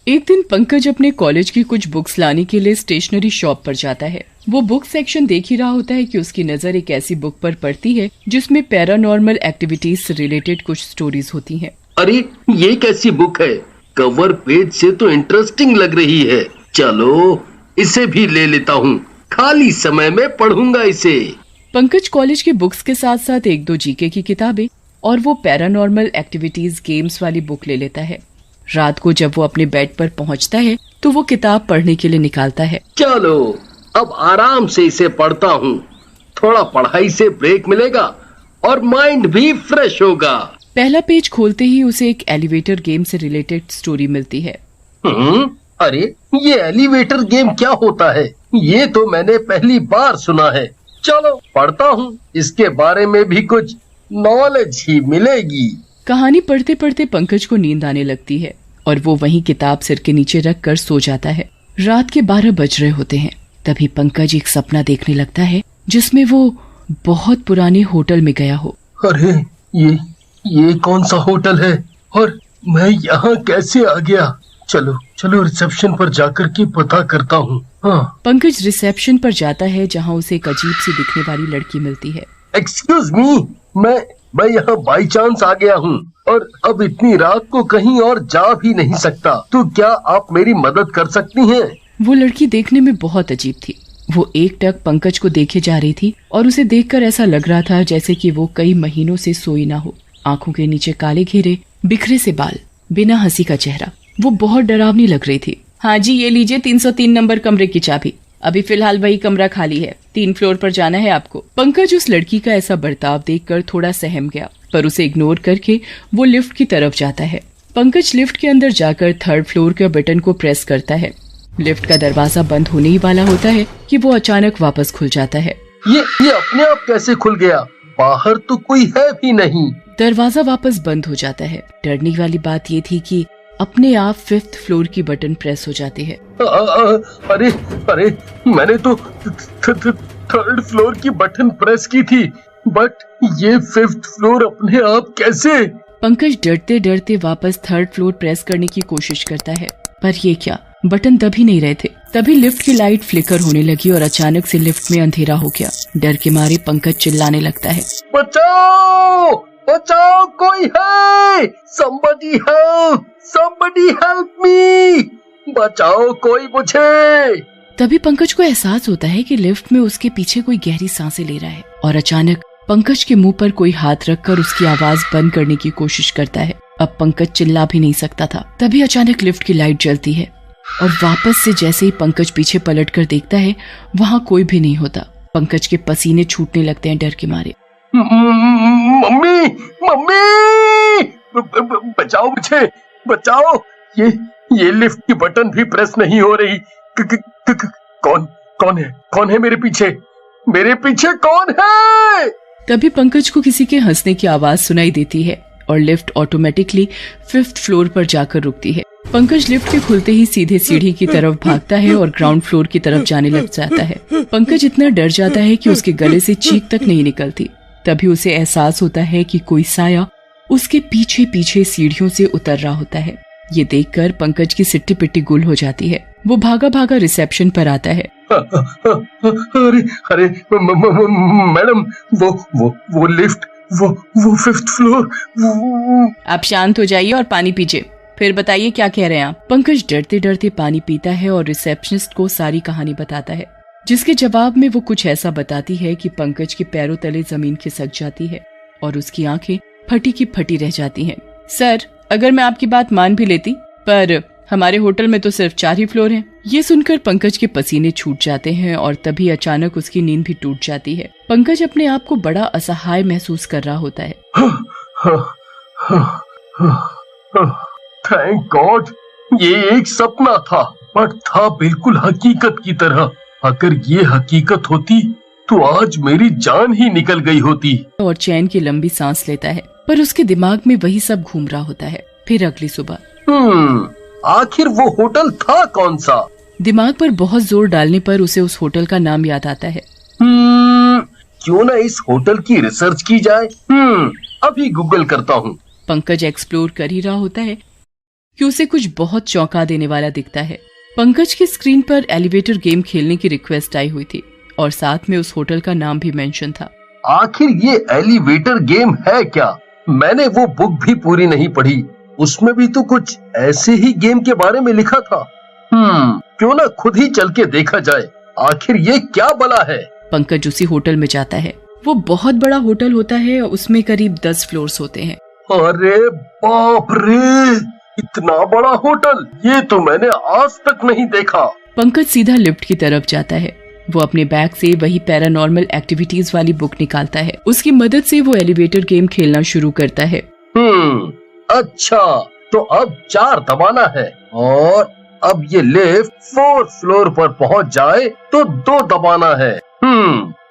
एक दिन पंकज अपने कॉलेज की कुछ बुक्स लाने के लिए स्टेशनरी शॉप पर जाता है। वो बुक सेक्शन देख ही रहा होता है कि उसकी नजर एक ऐसी बुक पर पड़ती है जिसमें पैरानॉर्मल एक्टिविटीज से रिलेटेड कुछ स्टोरीज होती हैं। अरे ये कैसी बुक है? कवर पेज से तो इंटरेस्टिंग लग रही है। चलो इसे भी ले लेता हूँ, खाली समय में पढ़ूंगा इसे। पंकज कॉलेज की बुक्स के साथ साथ एक दो जीके की किताबें और वो पैरानॉर्मल एक्टिविटीज गेम्स वाली बुक ले लेता है। रात को जब वो अपने बेड पर पहुंचता है तो वो किताब पढ़ने के लिए निकालता है। चलो अब आराम से इसे पढ़ता हूँ, थोड़ा पढ़ाई से ब्रेक मिलेगा और माइंड भी फ्रेश होगा। पहला पेज खोलते ही उसे एक एलिवेटर गेम से रिलेटेड स्टोरी मिलती है। अरे ये एलिवेटर गेम क्या होता है? ये तो मैंने पहली बार सुना है। चलो पढ़ता हूँ, इसके बारे में भी कुछ नॉलेज ही मिलेगी। कहानी पढ़ते पढ़ते पंकज को नींद आने लगती है और वो वहीं किताब सिर के नीचे रख कर सो जाता है। रात के 12 बज रहे होते हैं। तभी पंकज एक सपना देखने लगता है जिसमें वो बहुत पुराने होटल में गया हो। अरे ये कौन सा होटल है और मैं यहाँ कैसे आ गया? चलो रिसेप्शन पर जाकर के पता करता हूँ। हाँ। पंकज रिसेप्शन पर जाता है जहाँ उसे एक अजीब सी दिखने वाली लड़की मिलती है। एक्सक्यूज मी, मैं यहाँ बाई चांस आ गया हूँ और अब इतनी रात को कहीं और जा भी नहीं सकता, तो क्या आप मेरी मदद कर सकती हैं? वो लड़की देखने में बहुत अजीब थी। वो एकटक पंकज को देखे जा रही थी और उसे देखकर ऐसा लग रहा था जैसे कि वो कई महीनों से सोई ना हो। आंखों के नीचे काले घेरे, बिखरे से बाल, बिना हंसी का चेहरा। वो बहुत डरावनी लग रही थी। हाँ जी, ये लीजिए 303 नंबर कमरे की चाबी। अभी फिलहाल वही कमरा खाली है, 3 फ्लोर पर जाना है आपको। पंकज उस लड़की का ऐसा बर्ताव देखकर थोड़ा सहम गया, पर उसे इग्नोर करके वो लिफ्ट की तरफ जाता है। पंकज लिफ्ट के अंदर जाकर 3rd फ्लोर के बटन को प्रेस करता है। लिफ्ट का दरवाजा बंद होने ही वाला होता है कि वो अचानक वापस खुल जाता है। ये अपने आप कैसे खुल गया? बाहर तो कोई है भी नहीं। दरवाजा वापस बंद हो जाता है। डरने वाली बात ये थी कि अपने आप 5th फ्लोर की बटन प्रेस हो जाती है। अरे मैंने तो 3rd फ्लोर की बटन प्रेस की थी, बट ये 5th फ्लोर अपने आप कैसे? पंकज डरते डरते वापस 3rd फ्लोर प्रेस करने की कोशिश करता है, पर ये क्या, बटन दब ही नहीं रहे थे। तभी लिफ्ट की लाइट फ्लिकर होने लगी और अचानक से लिफ्ट में अंधेरा हो गया। डर के मारे पंकज चिल्लाने लगता है, बचाओ बचाओ, कोई है? somebody help me, बचाओ कोई मुझे। तभी पंकज को एहसास होता है कि लिफ्ट में उसके पीछे कोई गहरी सांसें ले रहा है और अचानक पंकज के मुंह पर कोई हाथ रखकर उसकी आवाज बंद करने की कोशिश करता है। अब पंकज चिल्ला भी नहीं सकता था। तभी अचानक लिफ्ट की लाइट जलती है और वापस से जैसे ही पंकज पीछे पलटकर देखता है, वहाँ कोई भी नहीं होता। पंकज के पसीने छूटने लगते हैं डर के मारे। मम्मी बचाओ मुझे, बचाओ। ये लिफ्ट की बटन भी प्रेस नहीं हो रही। कौन है मेरे पीछे कौन है? तभी पंकज को किसी के हंसने की आवाज सुनाई देती है और लिफ्ट ऑटोमेटिकली 5th फ्लोर पर जाकर रुकती है। पंकज लिफ्ट के खुलते ही सीधे सीढ़ी की तरफ भागता है और ग्राउंड फ्लोर की तरफ जाने लग जाता है। पंकज इतना डर जाता है कि उसके गले से चीख तक नहीं निकलती। तभी उसे एहसास होता है कि कोई साया उसके पीछे पीछे सीढ़ियों से उतर रहा होता है। ये देखकर पंकज की सिट्टी पिट्टी गुल हो जाती है। वो भागा भागा रिसेप्शन पर आता है। अरे मैडम, वो लिफ्ट, वो 5th फ्लोर। आप शांत हो जाइए और पानी पीजिए, फिर बताइए क्या कह रहे हैं आप। पंकज डरते डरते पानी पीता है और रिसेप्शनिस्ट को सारी कहानी बताता है, जिसके जवाब में वो कुछ ऐसा बताती है कि पंकज के पैरों तले जमीन खिसक जाती है और उसकी आंखें फटी की फटी रह जाती हैं। सर, अगर मैं आपकी बात मान भी लेती, पर हमारे होटल में तो सिर्फ 4 ही फ्लोर हैं। ये सुनकर पंकज के पसीने छूट जाते हैं और तभी अचानक उसकी नींद भी टूट जाती है। पंकज अपने आप को बड़ा असहाय महसूस कर रहा होता है। थैंक गॉड, ये एक सपना था, पर था बिल्कुल हकीकत की तरह। अगर ये हकीकत होती तो आज मेरी जान ही निकल गई होती। और चैन की लंबी सांस लेता है, पर उसके दिमाग में वही सब घूम रहा होता है। फिर अगली सुबह आखिर वो होटल था कौन सा? दिमाग पर बहुत जोर डालने पर उसे उस होटल का नाम याद आता है। क्यों ना इस होटल की रिसर्च की जाए। अभी गूगल करता हूँ। पंकज एक्सप्लोर कर ही रहा होता है कि उसे कुछ बहुत चौंका देने वाला दिखता है। पंकज की स्क्रीन पर एलिवेटर गेम खेलने की रिक्वेस्ट आई हुई थी और साथ में उस होटल का नाम भी मेंशन था। आखिर ये एलिवेटर गेम है क्या? मैंने वो बुक भी पूरी नहीं पढ़ी, उसमें भी तो कुछ ऐसे ही गेम के बारे में लिखा था। क्यों ना खुद ही चल के देखा जाए, आखिर ये क्या बला है। पंकज उसी होटल में जाता है। वो बहुत बड़ा होटल होता है, उसमें करीब 10 फ्लोर्स होते हैं। अरे बाप रे, इतना बड़ा होटल, ये तो मैंने आज तक नहीं देखा। पंकज सीधा लिफ्ट की तरफ जाता है। वो अपने बैग से वही पैरानॉर्मल एक्टिविटीज वाली बुक निकालता है। उसकी मदद से वो एलिवेटर गेम खेलना शुरू करता है। अच्छा, तो अब 4 दबाना है और अब ये लिफ्ट 4th फ्लोर पर पहुंच जाए तो 2 दबाना है।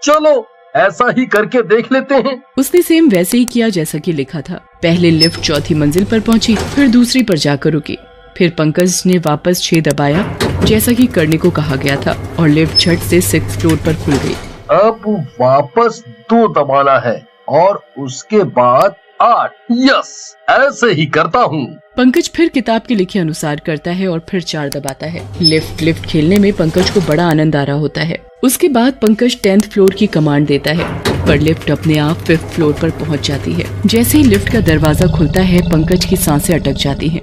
चलो ऐसा ही करके देख लेते हैं। उसने सेम वैसे ही किया जैसा कि लिखा था। पहले लिफ्ट 4थी मंजिल पर पहुंची, फिर दूसरी पर जाकर रुकी। फिर पंकज ने वापस 6 दबाया जैसा कि करने को कहा गया था और लिफ्ट झट से 6th फ्लोर पर खुल गई। अब वापस 2 दबाना है और उसके बाद 8। यस, ऐसे ही करता हूँ। पंकज फिर किताब के लिखे अनुसार करता है और फिर 4 दबाता है। लिफ्ट खेलने में पंकज को बड़ा आनंद आ रहा होता है। उसके बाद पंकज 10th फ्लोर की कमांड देता है, पर लिफ्ट अपने आप 5th फ्लोर पर पहुंच जाती है। जैसे ही लिफ्ट का दरवाजा खुलता है, पंकज की सांसें अटक जाती हैं।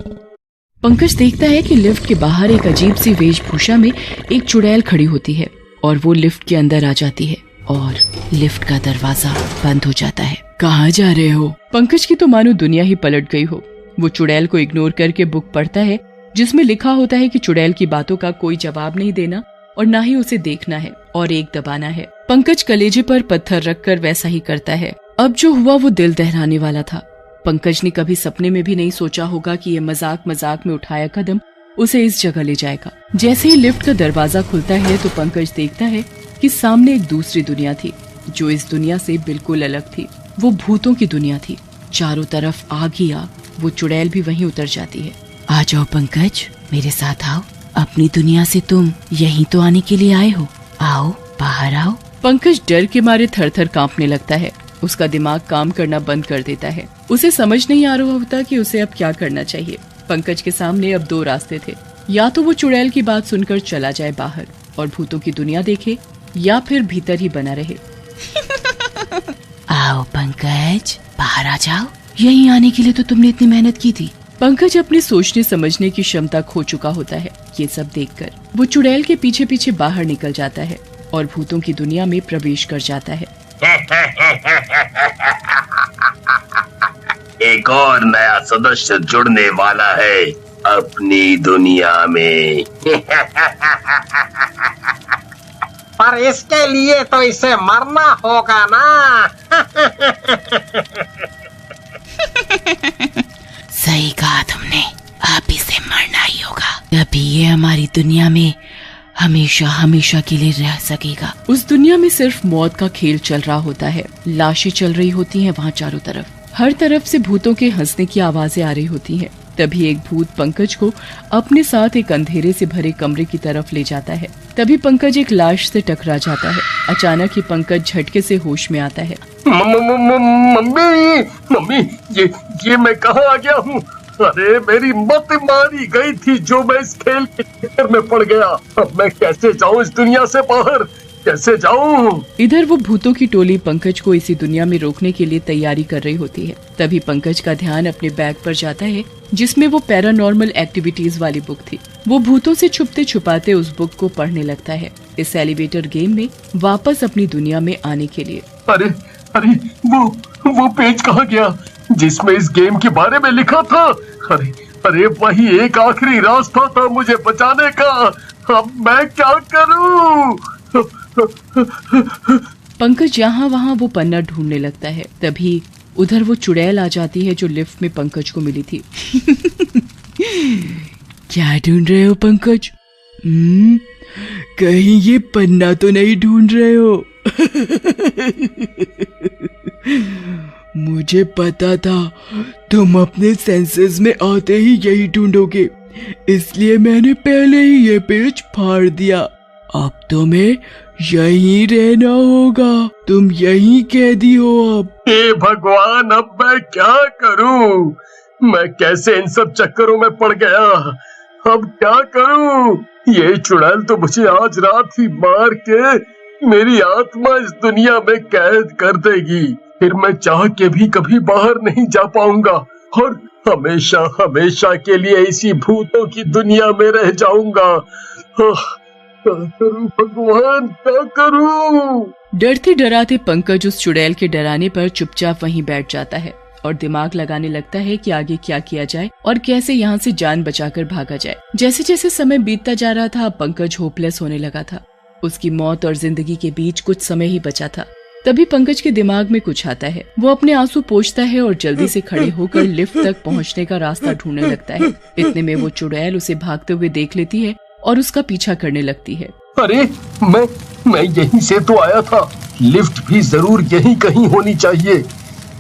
पंकज देखता है कि लिफ्ट के बाहर एक अजीब सी वेशभूषा में एक चुड़ैल खड़ी होती है और वो लिफ्ट के अंदर आ जाती है और लिफ्ट का दरवाजा बंद हो जाता है। कहाँ जा रहे हो? पंकज की तो मानो दुनिया ही पलट गई हो। वो चुड़ैल को इग्नोर करके बुक पढ़ता है जिसमें लिखा होता है कि चुड़ैल की बातों का कोई जवाब नहीं देना और ना ही उसे देखना है और 1 दबाना है। पंकज कलेजे पर पत्थर रखकर वैसा ही करता है। अब जो हुआ वो दिल दहलाने वाला था। पंकज ने कभी सपने में भी नहीं सोचा होगा कि ये मजाक में उठाया कदम उसे इस जगह ले जाएगा। जैसे ही लिफ्ट का दरवाजा खुलता है तो पंकज देखता है कि सामने एक दूसरी दुनिया थी जो इस दुनिया से बिल्कुल अलग थी। वो भूतों की दुनिया थी। चारों तरफ आग ही आग। वो चुड़ैल भी वहीं उतर जाती है। आ जाओ पंकज, मेरे साथ आओ। अपनी दुनिया से तुम यहीं तो आने के लिए आए हो। आओ, बाहर आओ। पंकज डर के मारे थर-थर कांपने लगता है। उसका दिमाग काम करना बंद कर देता है। उसे समझ नहीं आ रहा होता कि उसे अब क्या करना चाहिए। पंकज के सामने अब 2 रास्ते थे। या तो वो चुड़ैल की बात सुनकर चला जाए बाहर और भूतों की दुनिया देखे, या फिर भीतर ही बना रहे। आओ पंकज, बाहर आ जाओ। यहीं आने के लिए तो तुमने इतनी मेहनत की थी। पंकज अपने सोचने समझने की क्षमता खो चुका होता है। ये सब देखकर वो चुड़ैल के पीछे पीछे बाहर निकल जाता है और भूतों की दुनिया में प्रवेश कर जाता है। एक और नया सदस्य जुड़ने वाला है अपनी दुनिया में। पर इसके लिए तो इसे मरना होगा ना। सही कहा तुमने, अब इसे मरना ही होगा। अभी ये हमारी दुनिया में हमेशा हमेशा के लिए रह सकेगा। उस दुनिया में सिर्फ मौत का खेल चल रहा होता है। लाशें चल रही होती हैं वहाँ चारों तरफ। हर तरफ से भूतों के हंसने की आवाजें आ रही होती हैं। तभी एक भूत पंकज को अपने साथ एक अंधेरे से भरे कमरे की तरफ ले जाता है। तभी पंकज एक लाश से टकरा जाता है। अचानक ही पंकज झटके से होश में आता है। मम्मी, ये मैं कहाँ आ गया हूँ? अरे मेरी मत मारी गई थी जो मैं इस खेल के चक्कर में पड़ गया। अब मैं कैसे जाऊँ इस दुनिया से बाहर, कैसे जाऊँ? इधर वो भूतों की टोली पंकज को इसी दुनिया में रोकने के लिए तैयारी कर रही होती है। तभी पंकज का ध्यान अपने बैग पर जाता है जिसमें वो पैरानॉर्मल एक्टिविटीज वाली बुक थी। वो भूतों से छुपते छुपाते उस बुक को पढ़ने लगता है इस एलिवेटर गेम में वापस अपनी दुनिया में आने के लिए। अरे वो पेज कहाँ गया जिसमें इस गेम के बारे में लिखा था? अरे वही एक आखिरी रास्ता था मुझे बचाने का। अब मैं क्या करूं? पंकज यहाँ वहाँ वो पन्ना ढूंढने लगता है। तभी उधर वो चुड़ैल आ जाती है जो लिफ्ट में पंकज को मिली थी। क्या ढूंढ रहे हो पंकज? कहीं ये पन्ना तो नहीं ढूंढ रहे हो? मुझे पता था तुम अपने सेंसेस में आते ही यही ढूंढोगे, इसलिए मैंने पहले ही ये पेज फाड़ दिया। अब तुम्हें यहीं रहना होगा। तुम यहीं कैदी हो अब। हे भगवान, अब मैं क्या करूं? मैं कैसे इन सब चक्करों में पड़ गया। अब क्या करूं? ये चुड़ैल तो मुझे आज रात ही मार के मेरी आत्मा इस दुनिया में कैद कर देगी। फिर मैं चाह के भी कभी बाहर नहीं जा पाऊंगा और हमेशा हमेशा के लिए इसी भूतों की दुनिया में रह जाऊंगा। क्या करूं भगवान, क्या करूं? डरते डराते पंकज उस चुड़ैल के डराने पर चुपचाप वहीं बैठ जाता है और दिमाग लगाने लगता है कि आगे क्या किया जाए और कैसे यहाँ से जान बचाकर भागा जाए। जैसे जैसे समय बीतता जा रहा था, पंकज होपलेस होने लगा था। उसकी मौत और जिंदगी के बीच कुछ समय ही बचा था। तभी पंकज के दिमाग में कुछ आता है। वो अपने आंसू पोंछता है और जल्दी से खड़े होकर लिफ्ट तक पहुँचने का रास्ता ढूंढने लगता है। इतने में वो चुड़ैल उसे भागते हुए देख लेती है और उसका पीछा करने लगती है। अरे मैं यहीं से तो आया था। लिफ्ट भी जरूर यहीं कहीं होनी चाहिए।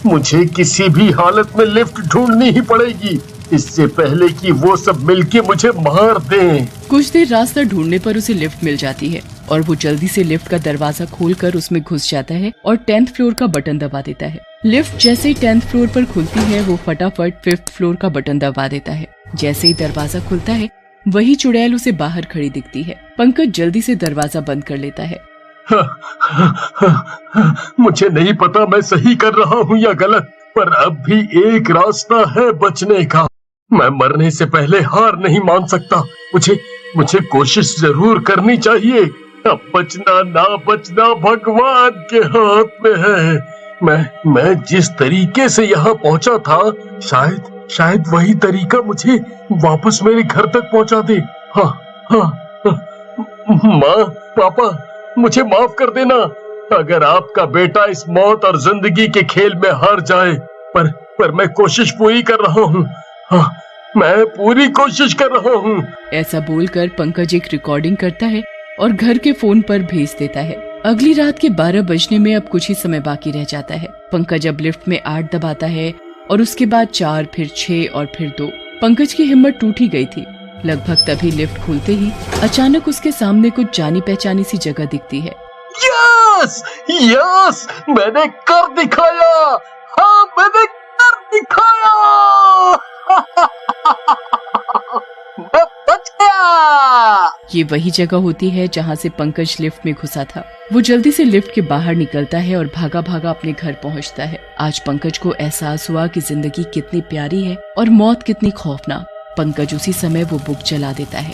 मुझे किसी भी हालत में लिफ्ट ढूंढनी ही पड़ेगी, इससे पहले कि वो सब मिलके मुझे मार दें। कुछ देर रास्ता ढूंढने पर उसे लिफ्ट मिल जाती है और वो जल्दी से लिफ्ट का दरवाजा खोलकर उसमें घुस जाता है और 10th फ्लोर का बटन दबा देता है। लिफ्ट जैसे ही 10th फ्लोर पर खुलती है, वो फटाफट 5th फ्लोर का बटन दबा देता है। जैसे ही दरवाजा खुलता है, वही चुड़ैल उसे बाहर खड़ी दिखती है। पंकज जल्दी से दरवाजा बंद कर लेता है। मुझे नहीं पता मैं सही कर रहा हूँ या गलत, पर अब भी एक रास्ता है बचने का। मैं मरने से पहले हार नहीं मान सकता। मुझे कोशिश जरूर करनी चाहिए। अब बचना ना बचना भगवान के हाथ में है। मैं जिस तरीके से यहाँ पहुँचा था, शायद वही तरीका मुझे वापस मेरे घर तक पहुँचा दे। माँ, पापा, मुझे माफ कर देना अगर आपका बेटा इस मौत और जिंदगी के खेल में हार जाए, पर मैं कोशिश पूरी कर रहा हूँ। मैं पूरी कोशिश कर रहा हूँ। ऐसा बोलकर पंकज एक रिकॉर्डिंग करता है और घर के फोन पर भेज देता है। अगली रात के 12 बजने में अब कुछ ही समय बाकी रह जाता है। पंकज अब लिफ्ट में 8 दबाता है और उसके बाद 4, फिर 6 और फिर 2। पंकज की हिम्मत टूट ही गई थी। लगभग तभी लिफ्ट खुलते ही अचानक उसके सामने कुछ जानी पहचानी सी जगह दिखती है। यस, मैंने कर दिखाया। हाँ, मैंने कर दिखाया। मैं बच गया। ये वही जगह होती है जहाँ से पंकज लिफ्ट में घुसा था। वो जल्दी से लिफ्ट के बाहर निकलता है और भागा भागा अपने घर पहुँचता है। आज पंकज को एहसास हुआ कि जिंदगी कितनी प्यारी है और मौत कितनी खौफनाक। पंकज उसी समय वो बुक जला देता है।